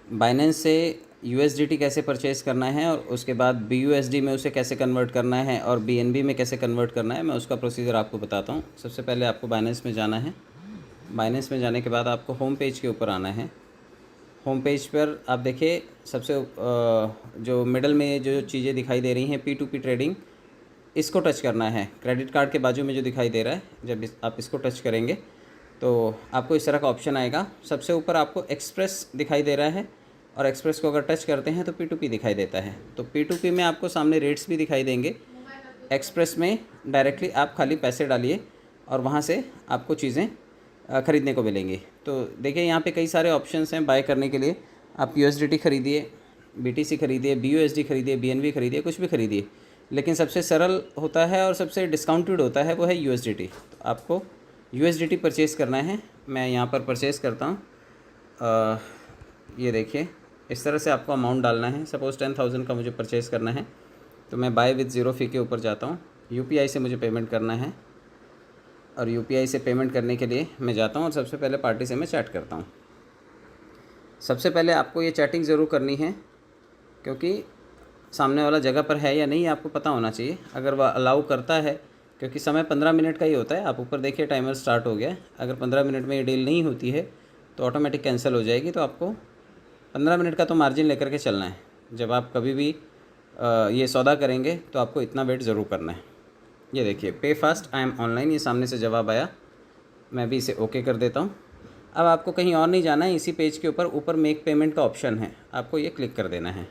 Binance से USDT कैसे purchase करना है और उसके बाद बीयूएसडी में उसे कैसे कन्वर्ट करना है और बीएनबी में कैसे कन्वर्ट करना है, मैं उसका प्रोसीजर आपको बताता हूँ। सबसे पहले आपको बाइनेंस में जाना है। बाइनेंस में जाने के बाद आपको होम पेज के ऊपर आना है। होम पेज पर आप देखिए सबसे जो मिडल में जो चीज़ें दिखाई दे रही हैं P2P ट्रेडिंग, इसको टच करना है। क्रेडिट कार्ड के बाजू में जो दिखाई दे रहा है, जब आप इसको टच करेंगे तो आपको इस तरह का ऑप्शन आएगा। सबसे ऊपर आपको एक्सप्रेस दिखाई दे रहा है और एक्सप्रेस को अगर टच करते हैं तो P2P दिखाई देता है। तो P2P में आपको सामने रेट्स भी दिखाई देंगे। एक्सप्रेस में डायरेक्टली आप खाली पैसे डालिए और वहाँ से आपको चीज़ें ख़रीदने को मिलेंगी। तो देखिए यहाँ पे कई सारे ऑप्शंस हैं बाय करने के लिए। आप USDT खरीदिए, BTC खरीदिए, BUSD खरीदिए, BNB खरीदिए, कुछ भी खरीदिए, लेकिन सबसे सरल होता है और सबसे डिस्काउंटेड होता है वो है USDT। तो आपको USDT परचेज़ करना है। मैं यहाँ पर परचेज़ करता हूँ। ये देखिए इस तरह से आपको अमाउंट डालना है। सपोज़ 10,000 का मुझे परचेज़ करना है तो मैं बाय विद ज़ीरो फ़ी के ऊपर जाता हूँ। UPI से मुझे पेमेंट करना है और UPI से पेमेंट करने के लिए मैं जाता हूँ और सबसे पहले पार्टी से मैं चैट करता हूँ। सबसे पहले आपको ये चैटिंग ज़रूर करनी है, क्योंकि सामने वाला जगह पर है या नहीं आपको पता होना चाहिए। अगर वह अलाउ करता है, क्योंकि समय 15 मिनट का ही होता है। आप ऊपर देखिए टाइमर स्टार्ट हो गया है। अगर 15 मिनट में ये डील नहीं होती है तो ऑटोमेटिक कैंसिल हो जाएगी। तो आपको 15 मिनट का तो मार्जिन लेकर के चलना है। जब आप कभी भी ये सौदा करेंगे तो आपको इतना वेट ज़रूर करना है। ये देखिए पे फास्ट आई एम ऑनलाइन, ये सामने से जवाब आया। मैं भी इसे ओके कर देता हूँ। अब आपको कहीं और नहीं जाना है। इसी पेज के ऊपर मेक पेमेंट का ऑप्शन है, आपको ये क्लिक कर देना है।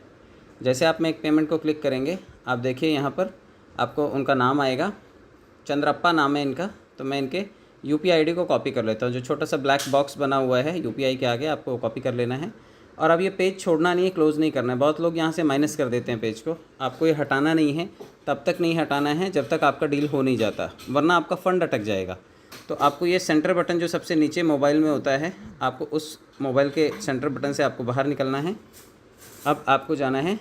जैसे आप मेक पेमेंट को क्लिक करेंगे, आप देखिए यहाँ पर आपको उनका नाम आएगा, चंद्रप्पा नाम है इनका। तो मैं इनके UPI ID को कॉपी कर लेता हूँ। जो छोटा सा ब्लैक बॉक्स बना हुआ है UPI के आगे, आपको कॉपी कर लेना है। और अब ये पेज छोड़ना नहीं है, क्लोज़ नहीं करना है। बहुत लोग यहाँ से माइनस कर देते हैं पेज को। आपको ये हटाना नहीं है, तब तक नहीं हटाना है जब तक आपका डील हो नहीं जाता, वरना आपका फ़ंड अटक जाएगा। तो आपको ये सेंटर बटन जो सबसे नीचे मोबाइल में होता है, आपको उस मोबाइल के सेंटर बटन से आपको बाहर निकलना है। अब आपको जाना है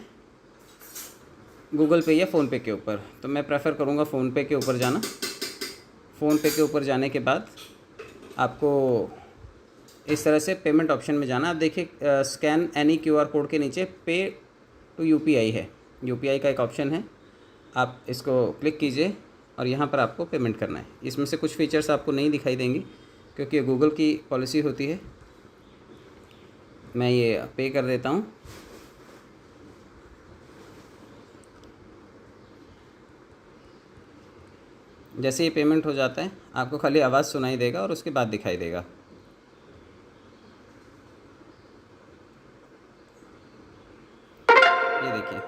गूगल पे या फ़ोनपे के ऊपर। तो मैं प्रेफर करूँगा फ़ोनपे के ऊपर जाना। फ़ोनपे के ऊपर जाने के बाद आपको इस तरह से पेमेंट ऑप्शन में जाना। आप देखिए स्कैन एनी QR कोड के नीचे पे टू UPI है। UPI का एक ऑप्शन है, आप इसको क्लिक कीजिए और यहाँ पर आपको पेमेंट करना है। इसमें से कुछ फीचर्स आपको नहीं दिखाई देंगी क्योंकि गूगल की पॉलिसी होती है। मैं ये पे कर देता हूँ। जैसे ये पेमेंट हो जाता है आपको खाली आवाज़ सुनाई देगा और उसके बाद दिखाई देगा। ये देखिए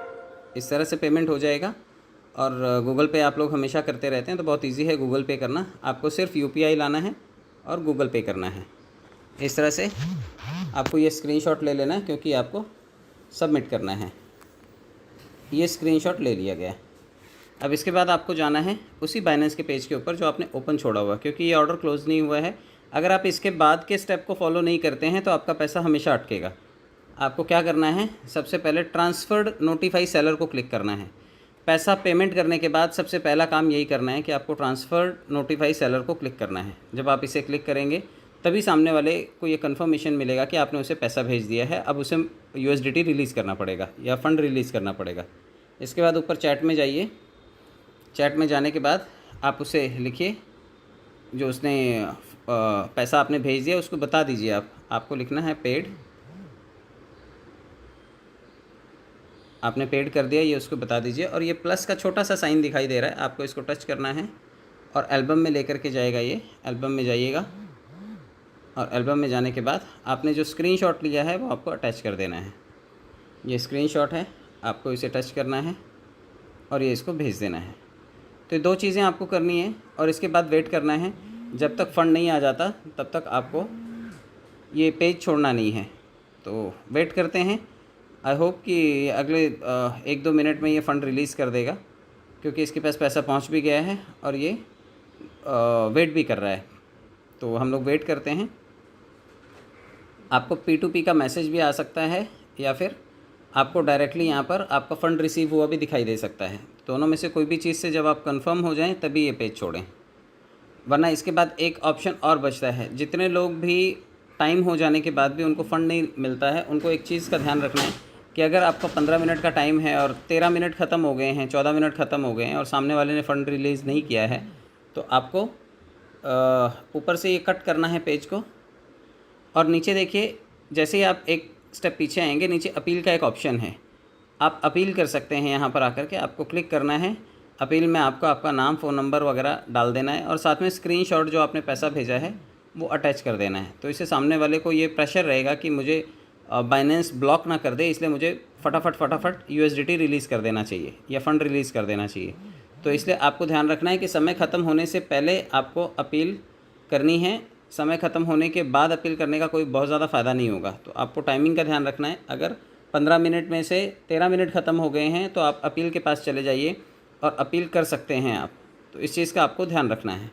इस तरह से पेमेंट हो जाएगा। और गूगल पे आप लोग हमेशा करते रहते हैं तो बहुत इजी है गूगल पे करना। आपको सिर्फ UPI लाना है और गूगल पे करना है। इस तरह से आपको ये स्क्रीनशॉट ले लेना है क्योंकि आपको सबमिट करना है। ये स्क्रीनशॉट ले लिया गया है। अब इसके बाद आपको जाना है उसी बाइनेंस के पेज के ऊपर जो आपने ओपन छोड़ा हुआ, क्योंकि ये ऑर्डर क्लोज़ नहीं हुआ है। अगर आप इसके बाद के स्टेप को फॉलो नहीं करते हैं तो आपका पैसा हमेशा अटकेगा। आपको क्या करना है, सबसे पहले ट्रांसफर्ड नोटिफाई सेलर को क्लिक करना है। पैसा पेमेंट करने के बाद सबसे पहला काम यही करना है कि आपको ट्रांसफर्ड नोटिफाई सेलर को क्लिक करना है। जब आप इसे क्लिक करेंगे तभी सामने वाले को ये कन्फर्मेशन मिलेगा कि आपने उसे पैसा भेज दिया है। अब उसे USDT रिलीज़ करना पड़ेगा या फ़ंड रिलीज़ करना पड़ेगा। इसके बाद ऊपर चैट में जाइए। चैट में जाने के बाद आप उसे लिखिए जो उसने पैसा आपने भेज दिया उसको बता दीजिए। आपको लिखना है पेड। आपने पेड कर दिया ये उसको बता दीजिए। और ये प्लस का छोटा सा साइन दिखाई दे रहा है, आपको इसको टच करना है और एल्बम में लेकर के जाएगा। ये एल्बम में जाइएगा और एल्बम में जाने के बाद आपने जो स्क्रीनशॉट लिया है वो आपको अटैच कर देना है। ये स्क्रीनशॉट है, आपको इसे टच करना है और ये इसको भेज देना है। तो ये दो चीज़ें आपको करनी है और इसके बाद वेट करना है। जब तक फ़ंड नहीं आ जाता तब तक आपको ये पेज छोड़ना नहीं है। तो वेट करते हैं। आई होप कि अगले 1-2 मिनट में ये फ़ंड रिलीज़ कर देगा, क्योंकि इसके पास पैसा पहुंच भी गया है और ये वेट भी कर रहा है। तो हम लोग वेट करते हैं। आपको P2P का मैसेज भी आ सकता है या फिर आपको डायरेक्टली यहाँ पर आपका फ़ंड रिसीव हुआ भी दिखाई दे सकता है। दोनों में से कोई भी चीज़ से जब आप कंफर्म हो जाएं तभी ये पेज छोड़ें, वरना इसके बाद एक ऑप्शन और बचता है। जितने लोग भी टाइम हो जाने के बाद भी उनको फ़ंड नहीं मिलता है, उनको एक चीज़ का ध्यान रखना है कि अगर आपका 15 मिनट का टाइम है और 13 मिनट ख़त्म हो गए हैं, 14 मिनट ख़त्म हो गए हैं और सामने वाले ने फ़ंड रिलीज़ नहीं किया है, तो आपको ऊपर से ये कट करना है पेज को, और नीचे देखिए जैसे ही आप एक स्टेप पीछे आएंगे, नीचे अपील का एक ऑप्शन है, आप अपील कर सकते हैं। यहाँ पर आकर के आपको क्लिक करना है। अपील में आपको आपका नाम, फ़ोन नंबर वगैरह डाल देना है और साथ में स्क्रीनशॉट जो आपने पैसा भेजा है वो अटैच कर देना है। तो इससे सामने वाले को ये प्रेशर रहेगा कि मुझे बाइनेंस ब्लॉक ना कर दे, इसलिए मुझे फटाफट यूएसडीटी रिलीज़ कर देना चाहिए या फ़ंड रिलीज़ कर देना चाहिए। तो इसलिए आपको ध्यान रखना है कि समय ख़त्म होने से पहले आपको अपील करनी है। समय ख़त्म होने के बाद अपील करने का कोई बहुत ज़्यादा फ़ायदा नहीं होगा। तो आपको टाइमिंग का ध्यान रखना है। अगर 15 मिनट में से 13 मिनट ख़त्म हो गए हैं तो आप अपील के पास चले जाइए और अपील कर सकते हैं आप। तो इस चीज़ का आपको ध्यान रखना है।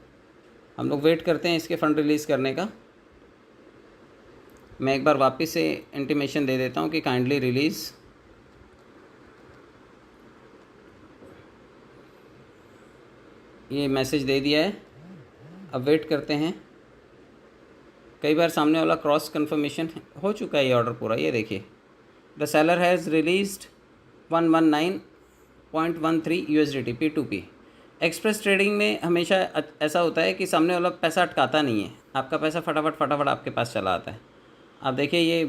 हम लोग वेट करते हैं इसके फ़ंड रिलीज़ करने का। मैं एक बार वापस से इंटीमेशन दे देता हूँ कि काइंडली रिलीज़। ये मैसेज दे दिया है, अब वेट करते हैं। कई बार सामने वाला क्रॉस कन्फर्मेशन हो चुका है ये ऑर्डर पूरा। ये देखिए, the seller has released 119.13 USDT P2P। Express trading में हमेशा ऐसा होता है कि सामने वाला पैसा अटकाता नहीं है, आपका पैसा फटाफट आपके पास चला आता है। आप देखिए ये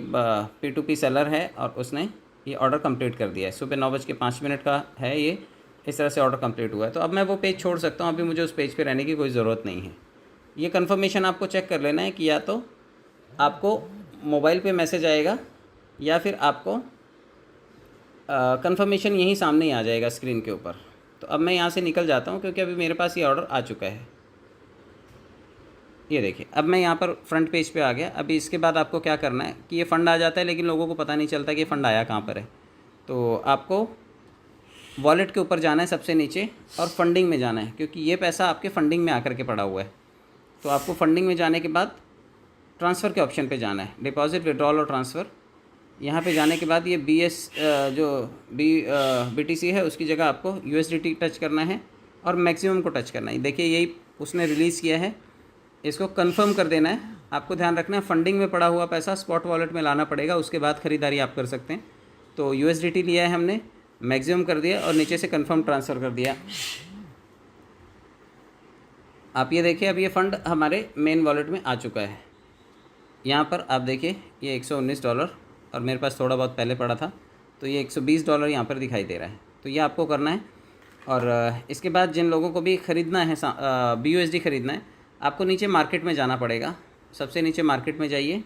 P2P सेलर है और उसने ये ऑर्डर कंप्लीट कर दिया है। सुबह 9:05 का है ये, इस तरह से ऑर्डर कंप्लीट हुआ है। तो अब मैं वो पेज छोड़ सकता हूँ, अभी मुझे उस पेज पे रहने की कोई ज़रूरत नहीं है। ये कंफर्मेशन आपको चेक कर लेना है कि या तो आपको मोबाइल पे मैसेज आएगा या फिर आपको कंफर्मेशन यहीं सामने ही आ जाएगा स्क्रीन के ऊपर। तो अब मैं यहाँ से निकल जाता हूँ क्योंकि अभी मेरे पास ये ऑर्डर आ चुका है। ये देखिए, अब मैं यहाँ पर फ्रंट पेज पे आ गया। अभी इसके बाद आपको क्या करना है कि ये फ़ंड आ जाता है लेकिन लोगों को पता नहीं चलता कि ये फ़ंड आया कहाँ पर है। तो आपको वॉलेट के ऊपर जाना है सबसे नीचे और फंडिंग में जाना है, क्योंकि ये पैसा आपके फंडिंग में आकर के पड़ा हुआ है। तो आपको फंडिंग में जाने के बाद ट्रांसफ़र के ऑप्शन पे जाना है, डिपॉजिट, विड्रॉल और ट्रांसफ़र। यहाँ पे जाने के बाद ये BTC है उसकी जगह आपको USDT टच करना है और मैक्सिमम को टच करना है। देखिए यही उसने रिलीज़ किया है, इसको कंफर्म कर देना है। आपको ध्यान रखना है फंडिंग में पड़ा हुआ पैसा स्पॉट वॉलेट में लाना पड़ेगा, उसके बाद ख़रीदारी आप कर सकते हैं। तो USDT लिया है हमने, मैक्सिमम कर दिया और नीचे से कंफर्म ट्रांसफ़र कर दिया। आप ये देखिए, अब ये फ़ंड हमारे मेन वॉलेट में आ चुका है। यहाँ पर आप देखिए ये $119 और मेरे पास थोड़ा बहुत पहले पड़ा था, तो ये $120 यहाँ पर दिखाई दे रहा है। तो ये आपको करना है। और इसके बाद जिन लोगों को भी ख़रीदना है BUSD ख़रीदना है, आपको नीचे मार्केट में जाना पड़ेगा। सबसे नीचे मार्केट में जाइए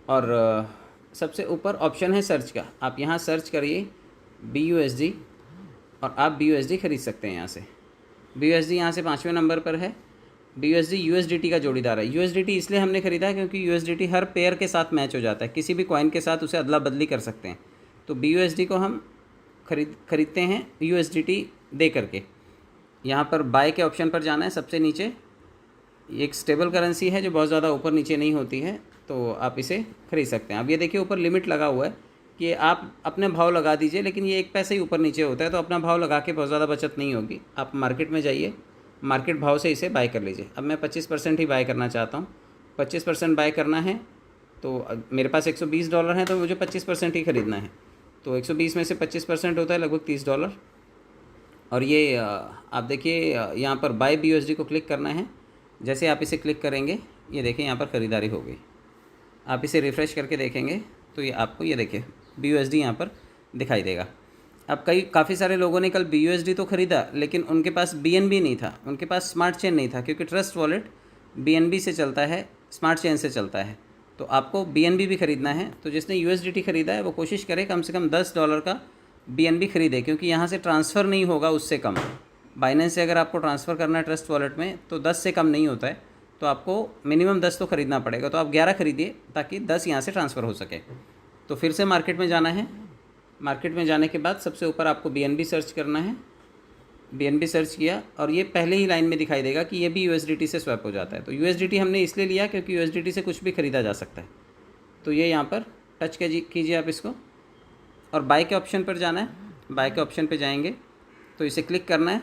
और सबसे ऊपर ऑप्शन है सर्च का, आप यहाँ सर्च करिए BUSD और आप BUSD ख़रीद सकते हैं यहाँ से। BUSD यहाँ से 5वें नंबर पर है। BUSD USDT का जोड़ीदार है। USDT इसलिए हमने ख़रीदा है क्योंकि USDT हर पेयर के साथ मैच हो जाता है, किसी भी कॉइन के साथ उसे अदला बदली कर सकते हैं। तो BUSD को हम खरीदते हैं USDT दे करके। यहाँ पर बाय के ऑप्शन पर जाना है सबसे नीचे। एक स्टेबल करेंसी है जो बहुत ज़्यादा ऊपर नीचे नहीं होती है, तो आप इसे ख़रीद सकते हैं। अब ये देखिए ऊपर लिमिट लगा हुआ है कि आप अपने भाव लगा दीजिए, लेकिन ये 1 पैसे ही ऊपर नीचे होता है, तो अपना भाव लगा के बहुत ज़्यादा बचत नहीं होगी। आप मार्केट में जाइए, मार्केट भाव से इसे बाय कर लीजिए। अब मैं 25% ही बाय करना चाहता हूँ। 25% बाय करना है, तो मेरे पास $120 हैं, तो मुझे 25% ही ख़रीदना है। तो 120 में से 25% होता है लगभग $30। और ये आप देखिए यहाँ पर बाय BUSD को क्लिक करना है। जैसे आप इसे क्लिक करेंगे, ये देखिए यहाँ पर ख़रीदारी हो गई। आप इसे रिफ़्रेश करके देखेंगे तो ये आपको ये देखिए BUSD यहाँ पर दिखाई देगा। अब काफ़ी सारे लोगों ने कल BUSD तो ख़रीदा, लेकिन उनके पास BNB नहीं था, उनके पास स्मार्ट चेन नहीं था, क्योंकि ट्रस्ट वॉलेट BNB से चलता है, स्मार्ट चेन से चलता है। तो आपको BNB भी ख़रीदना है। तो जिसने USDT ख़रीदा है वो कोशिश करे कम से कम $10 का BNB ख़रीदे, क्योंकि यहाँ से ट्रांसफ़र नहीं होगा उससे कम। बाइनेंस से अगर आपको ट्रांसफ़र करना है ट्रस्ट वॉलेट में तो 10 से कम नहीं होता है, तो आपको मिनिमम 10 तो ख़रीदना पड़ेगा। तो आप 11 ख़रीदिए ताकि 10 यहाँ से ट्रांसफ़र हो सके। तो फिर से मार्केट में जाना है। मार्केट में जाने के बाद सबसे ऊपर आपको BNB सर्च करना है। BNB सर्च किया और ये पहले ही लाइन में दिखाई देगा कि ये भी USDT से स्वैप हो जाता है। तो USDT हमने इसलिए लिया क्योंकि USDT से कुछ भी ख़रीदा जा सकता है। तो ये यहाँ पर टच कीजिए आप इसको और बाय के ऑप्शन पर जाना है। बाय के ऑप्शन पर जाएंगे तो इसे क्लिक करना है।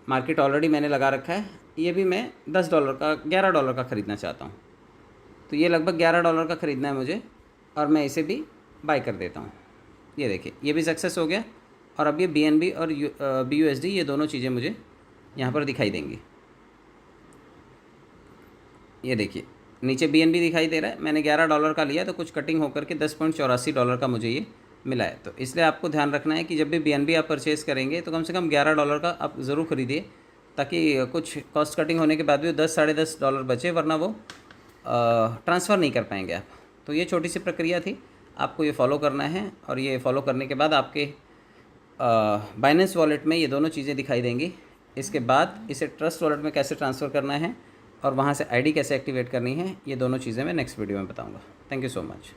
मार्केट ऑलरेडी मैंने लगा रखा है, ये भी मैं $10 का $11 का ख़रीदना चाहता हूँ। तो ये लगभग $11 का ख़रीदना है मुझे और मैं इसे भी बाय कर देता हूँ। ये देखिए ये भी सक्सेस हो गया और अब ये BNB और BUSD ये दोनों चीज़ें मुझे यहाँ पर दिखाई देंगी। ये देखिए नीचे BNB दिखाई दे रहा है, मैंने $11 का लिया तो कुछ कटिंग होकर के $10.84 का मुझे ये मिला है। तो इसलिए आपको ध्यान रखना है कि जब भी BNB आप परचेज़ करेंगे तो कम से कम $11 का आप ज़रूर ख़रीदिए, ताकि कुछ कॉस्ट कटिंग होने के बाद भी 10 साढ़े $10 बचे, वरना वो ट्रांसफ़र नहीं कर पाएंगे आप। तो ये छोटी सी प्रक्रिया थी, आपको ये फॉलो करना है और ये फॉलो करने के बाद आपके बाइनेंस वॉलेट में ये दोनों चीज़ें दिखाई देंगी। इसके बाद इसे ट्रस्ट वॉलेट में कैसे ट्रांसफ़र करना है और वहाँ से आईडी कैसे एक्टिवेट करनी है, ये दोनों चीज़ें मैं नेक्स्ट वीडियो में बताऊँगा। Thank you so much.